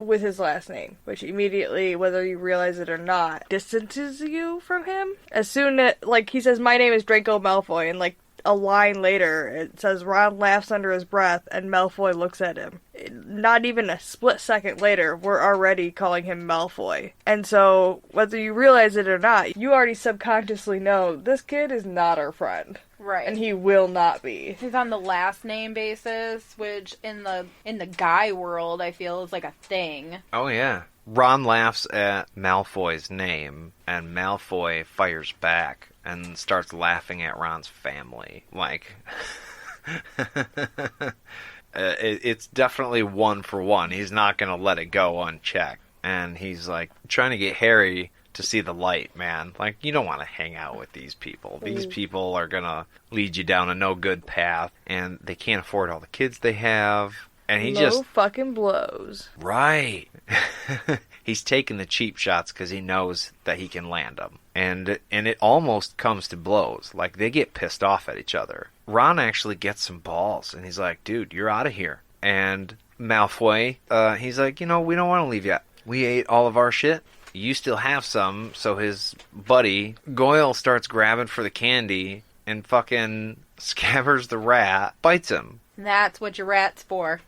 with his last name, which immediately, whether you realize it or not, distances you from him. As soon as, like, he says, "My name is Draco Malfoy," and, like, a line later, it says Ron laughs under his breath, and Malfoy looks at him. Not even a split second later, we're already calling him Malfoy. And so, whether you realize it or not, you already subconsciously know this kid is not our friend. Right. And he will not be. He's on the last name basis, which in the guy world, I feel is like a thing. Oh, yeah. Ron laughs at Malfoy's name, and Malfoy fires back and starts laughing at Ron's family. Like, it's definitely one for one. He's not going to let it go unchecked. And he's, like, trying to get Harry to see the light, man. Like, you don't want to hang out with these people. These people are going to lead you down a no-good path, and they can't afford all the kids they have. And he just fucking blows. Right. He's taking the cheap shots because he knows that he can land them. And it almost comes to blows. Like, they get pissed off at each other. Ron actually gets some balls, and he's like, dude, you're out of here. And Malfoy, he's like, we don't want to leave yet. We ate all of our shit. You still have some. So his buddy, Goyle, starts grabbing for the candy, and fucking Scabbers the rat bites him. That's what your rat's for.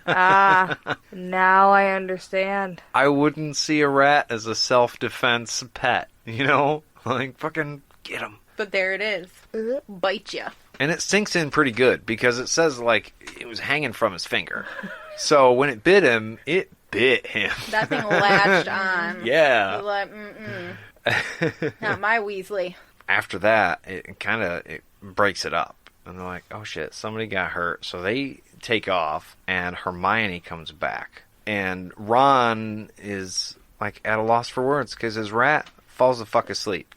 Now I understand. I wouldn't see a rat as a self-defense pet, Like, fucking get him. But there it is. Bite ya. And it sinks in pretty good, because it says, like, it was hanging from his finger. So when it bit him, it bit him. That thing latched on. Yeah. You're like, not my Weasley. After that, it breaks it up. And they're like, oh shit, somebody got hurt. So they take off, and Hermione comes back. And Ron is, like, at a loss for words, because his rat falls the fuck asleep.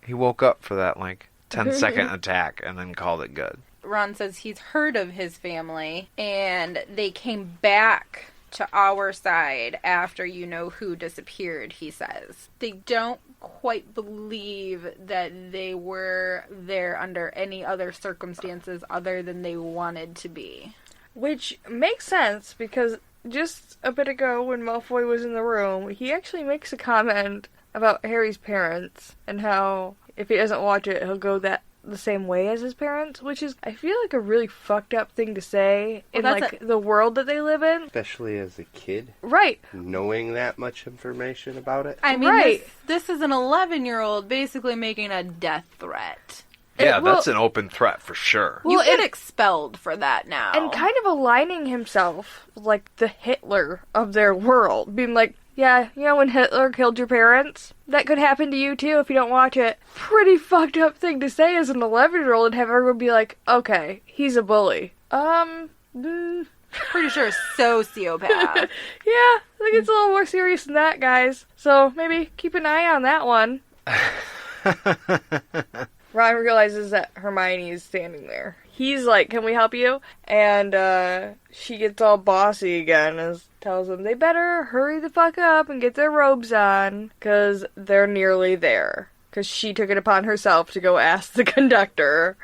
He woke up for that, like, 10-second attack, and then called it good. Ron says he's heard of his family, and they came back to our side after who disappeared, he says. They don't quite believe that they were there under any other circumstances other than they wanted to be. Which makes sense, because just a bit ago when Malfoy was in the room, he actually makes a comment about Harry's parents, and how if he doesn't watch it, he'll go the same way as his parents, which is, I feel like, a really fucked up thing to say in, the world that they live in. Especially as a kid. Right. Knowing that much information about it. I mean, right. This is an 11-year-old basically making a death threat. Yeah, that's an open threat for sure. Well, you get expelled for that now. And kind of aligning himself like the Hitler of their world, being like, yeah, when Hitler killed your parents? That could happen to you too if you don't watch it. Pretty fucked up thing to say as an 11-year-old and have everyone be like, okay, he's a bully. Pretty sure sociopath. Yeah, I think it's a little more serious than that, guys. So maybe keep an eye on that one. Ron realizes that Hermione is standing there. He's like, can we help you? And she gets all bossy again and tells them they better hurry the fuck up and get their robes on, because they're nearly there. Because she took it upon herself to go ask the conductor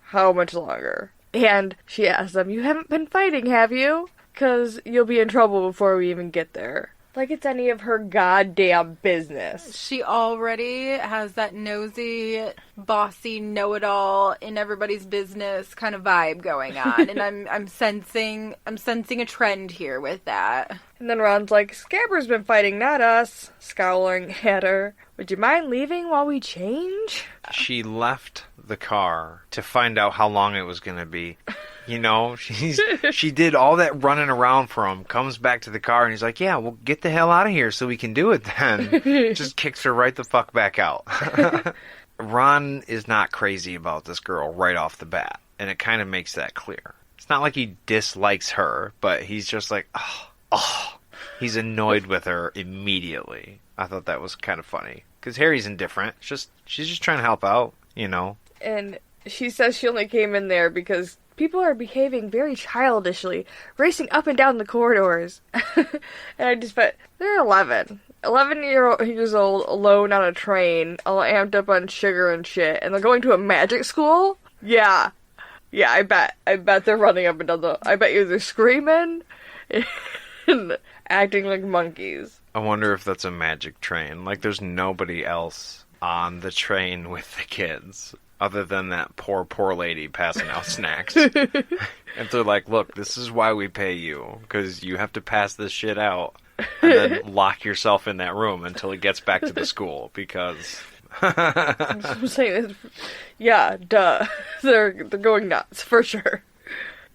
how much longer. And she asks them, you haven't been fighting, have you? Because you'll be in trouble before we even get there. Like it's any of her goddamn business. She already has that nosy, bossy, know-it-all, in everybody's business kind of vibe going on, and I'm sensing a trend here with that. And then Ron's like, Scabbers been fighting, not us, scowling at her. Would you mind leaving while we change? She left the car to find out how long it was going to be. She did all that running around for him, comes back to the car, and he's like, yeah, well, get the hell out of here so we can do it then. Just kicks her right the fuck back out. Ron is not crazy about this girl right off the bat, and it kind of makes that clear. It's not like he dislikes her, but he's just like, oh. He's annoyed with her immediately. I thought that was kind of funny. Because Harry's indifferent. She's just trying to help out, And she says she only came in there because people are behaving very childishly, racing up and down the corridors. And I just bet, they're 11. 11 years old, alone on a train, all amped up on sugar and shit, and they're going to a magic school? Yeah. Yeah, I bet they're running up and down I bet you they're screaming. and acting like monkeys. I wonder if that's a magic train. Like, there's nobody else on the train with the kids other than that poor lady passing out snacks. And they're like, look, this is why we pay you, because you have to pass this shit out and then lock yourself in that room until it gets back to the school, because... I'm saying, yeah, duh. They're going nuts, for sure.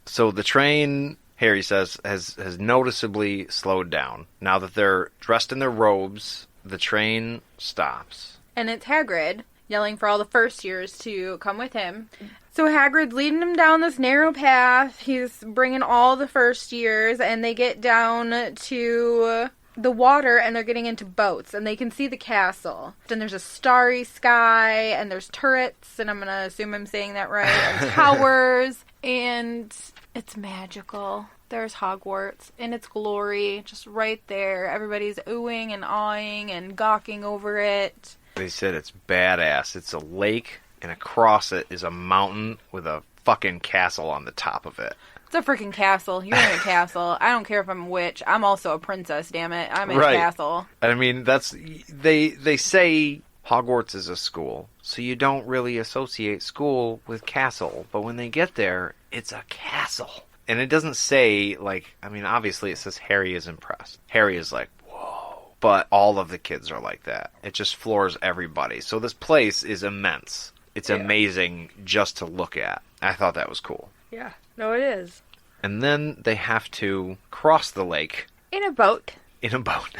So the train, Harry says, has noticeably slowed down. Now that they're dressed in their robes, the train stops. And it's Hagrid yelling for all the first years to come with him. So Hagrid's leading them down this narrow path. He's bringing all the first years, and they get down to the water, and they're getting into boats, and they can see the castle. And there's a starry sky, and there's turrets, and I'm going to assume I'm saying that right, and towers, and it's magical. There's Hogwarts in its glory, just right there. Everybody's oohing and awing and gawking over it. They said it's badass. It's a lake, and across it is a mountain with a fucking castle on the top of it. It's a freaking castle. You're in a castle. I don't care if I'm a witch. I'm also a princess, damn it. I'm in a castle. I mean, they say Hogwarts is a school, so you don't really associate school with castle. But when they get there, it's a castle. And it doesn't say, like, I mean, obviously it says Harry is impressed. Harry is like, whoa. But all of the kids are like that. It just floors everybody. So this place is immense. It's amazing just to look at. I thought that was cool. Yeah, no, it is. And then they have to cross the lake. In a boat. In a boat.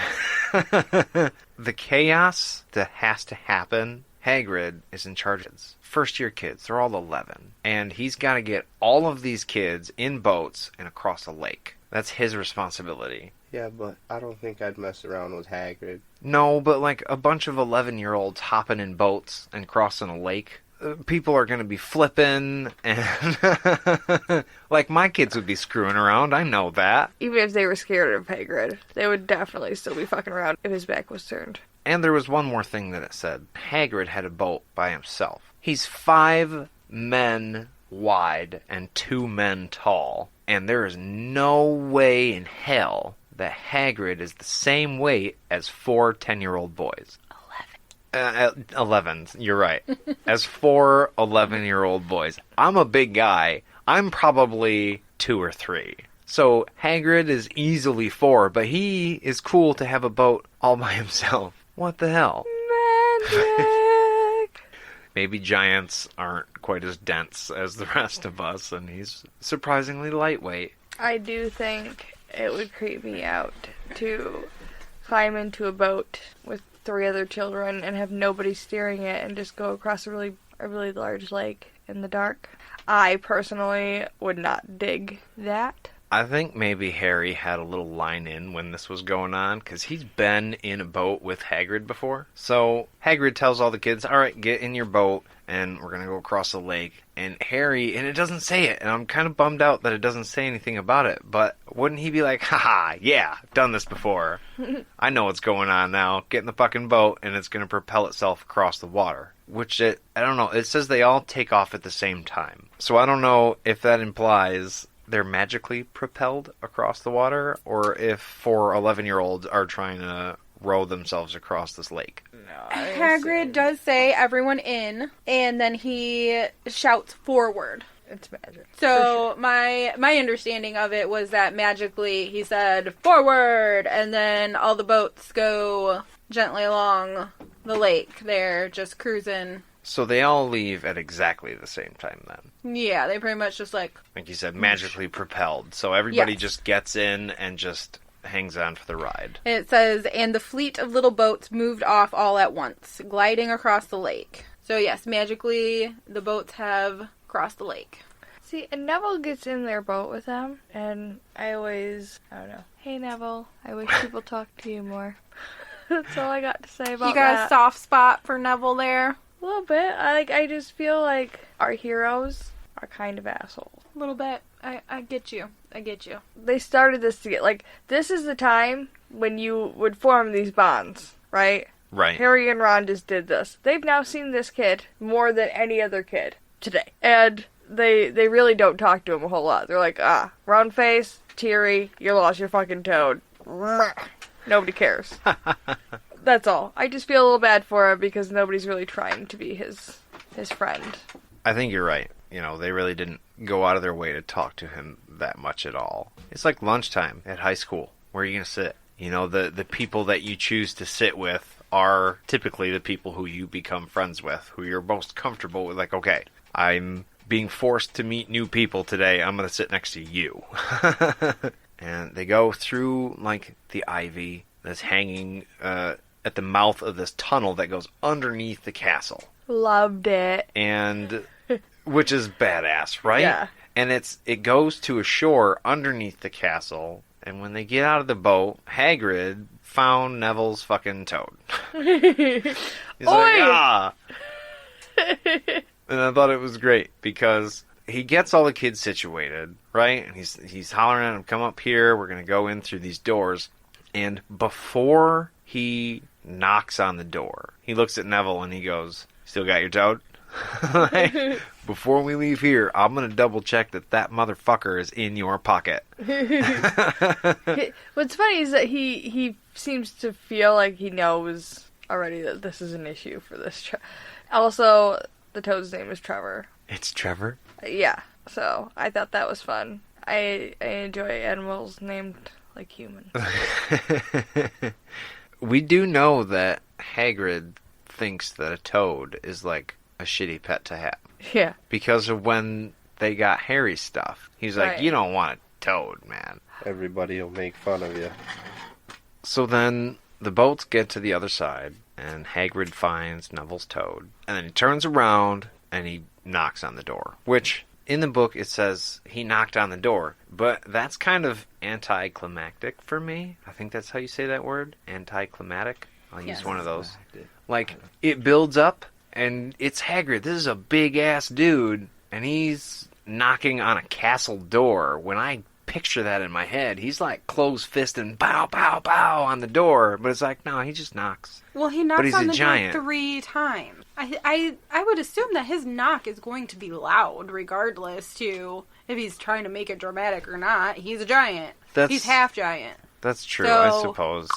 The chaos that has to happen, Hagrid is in charge of it. First year kids, they're all 11. And he's got to get all of these kids in boats and across a lake. That's his responsibility. Yeah, but I don't think I'd mess around with Hagrid. No, but like a bunch of 11-year-olds hopping in boats and crossing a lake. People are going to be flipping, and like my kids would be screwing around. I know that. Even if they were scared of Hagrid, they would definitely still be fucking around if his back was turned. And there was one more thing that it said. Hagrid had a boat by himself. He's 5 men wide and 2 men tall, and there is no way in hell that Hagrid is the same weight as 4 10-year-old boys. 11, you're right. As 4 11-year-old boys. I'm a big guy. I'm probably 2 or 3. So Hagrid is easily 4, but he is cool to have a boat all by himself. What the hell? Magic! Maybe giants aren't quite as dense as the rest of us, and he's surprisingly lightweight. I do think it would creep me out to climb into a boat with 3 other children and have nobody steering it and just go across a really large lake in the dark. I personally would not dig that. I think maybe Harry had a little line in when this was going on, because he's been in a boat with Hagrid before. So Hagrid tells all the kids, all right, get in your boat, and we're going to go across the lake. And Harry, and it doesn't say it, and I'm kind of bummed out that it doesn't say anything about it, but wouldn't he be like, haha, yeah, done this before. I know what's going on now. Get in the fucking boat, and it's going to propel itself across the water. Which, I don't know, it says they all take off at the same time. So I don't know if that implies they're magically propelled across the water, or if 4 11-year-olds are trying to row themselves across this lake. No, Hagrid does say everyone in, and then he shouts forward. It's magic. So my understanding of it was that magically he said forward, and then all the boats go gently along the lake. They're just cruising. So they all leave at exactly the same time then. Yeah, they pretty much just like you said, magically propelled. So everybody Yes. just gets in and just hangs on for the ride. It says, and the fleet of little boats moved off all at once, gliding across the lake. So yes, magically the boats have crossed the lake. See, and Neville gets in their boat with them, and I don't know. Hey Neville, I wish people talked to you more. That's all I got to say about that. You got a soft spot for Neville there? A little bit. I just feel like our heroes are kind of assholes. A little bit. I get you. I get you. They started this to get, like, this is the time when you would form these bonds, right? Right. Harry and Ron just did this. They've now seen this kid more than any other kid today. And they really don't talk to him a whole lot. They're like, round face, teary. You lost your fucking toad. Nobody cares. That's all. I just feel a little bad for him because nobody's really trying to be his friend. I think you're right. You know, they really didn't go out of their way to talk to him that much at all. It's like lunchtime at high school. Where are you going to sit? You know, the people that you choose to sit with are typically the people who you become friends with, who you're most comfortable with. Like, okay, I'm being forced to meet new people today. I'm going to sit next to you. And they go through, like, the ivy that's hanging at the mouth of this tunnel that goes underneath the castle. Loved it. And, which is badass, right? Yeah. And it goes to a shore underneath the castle. And when they get out of the boat, Hagrid found Neville's fucking toad. He's like, ah! And I thought it was great because he gets all the kids situated, right? And he's hollering at them, come up here, we're going to go in through these doors. And before he knocks on the door, he looks at Neville and he goes, still got your toad? Like, before we leave here, I'm going to double check that motherfucker is in your pocket. What's funny is that he seems to feel like he knows already that this is an issue for this. Also, the toad's name is Trevor. It's Trevor? Yeah, so I thought that was fun. I enjoy animals named like humans. We do know that Hagrid thinks that a toad is like a shitty pet to have. Yeah. Because of when they got Harry's stuff. He's like, Right. You don't want a toad, man. Everybody will make fun of you. So then the boats get to the other side, and Hagrid finds Neville's toad. And then he turns around, and he knocks on the door. Which, in the book, it says he knocked on the door. But that's kind of anticlimactic for me. I think that's how you say that word. Anticlimactic. I'll use one of those. Like, it builds up, and it's Hagrid. This is a big-ass dude, and he's knocking on a castle door. When I picture that in my head, he's like closed fist and bow, bow, bow on the door. But it's like, no, he just knocks. Well, he But knocks he's on a the giant. door 3 times. I would assume that his knock is going to be loud, regardless to if he's trying to make it dramatic or not. He's a giant. He's half giant. That's true, So- I suppose.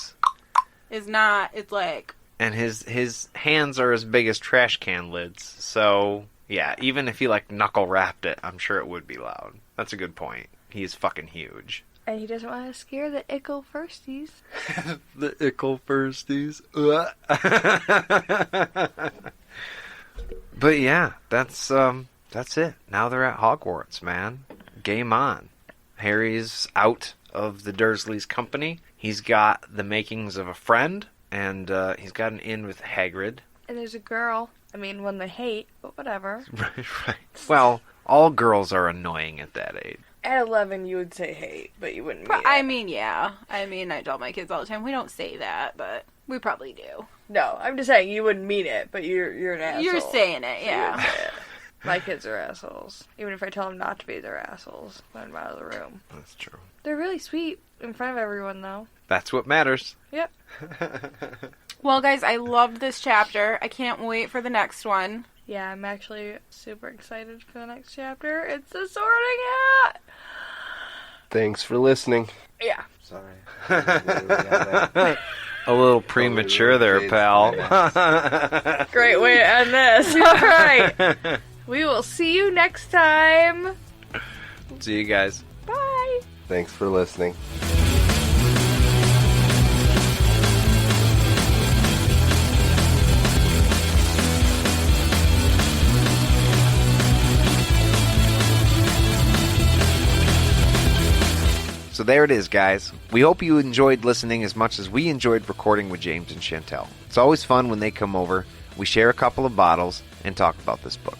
It's not. It's like. And his hands are as big as trash can lids. So, yeah, even if he, like, knuckle wrapped it, I'm sure it would be loud. That's a good point. He is fucking huge. And he doesn't want to scare the ickle firsties. The ickle firsties. But yeah, that's it. Now they're at Hogwarts, man. Game on. Harry's out of the Dursleys' company. He's got the makings of a friend, and he's got an in with Hagrid. And there's a girl. I mean, one they hate, but whatever. Right. Well, all girls are annoying at that age. At 11, you would say hate, but you wouldn't mean it. I mean, yeah. I mean, I tell my kids all the time, we don't say that, but we probably do. No, I'm just saying you wouldn't mean it, but you're an asshole. You're saying it, You yeah. would say it. My kids are assholes. Even if I tell them not to be, they're assholes. Let them out of the room. That's true. They're really sweet in front of everyone, though. That's what matters. Yep. Well, guys, I loved this chapter. I can't wait for the next one. Yeah, I'm actually super excited for the next chapter. It's the sorting hat! Thanks for listening. Yeah. Sorry. A little premature there, pal. Great way to end this. Alright. We will see you next time. See you guys. Bye. Thanks for listening. So there it is, guys. We hope you enjoyed listening as much as we enjoyed recording with James and Chantel. It's always fun when they come over. We share a couple of bottles and talk about this book.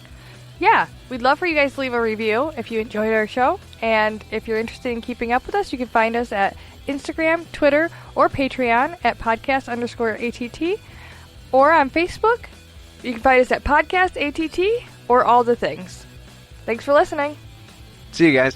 Yeah, we'd love for you guys to leave a review if you enjoyed our show. And if you're interested in keeping up with us, you can find us at Instagram, Twitter, or Patreon at podcast_ATT. Or on Facebook, you can find us at podcast ATT or all the things. Thanks for listening. See you guys.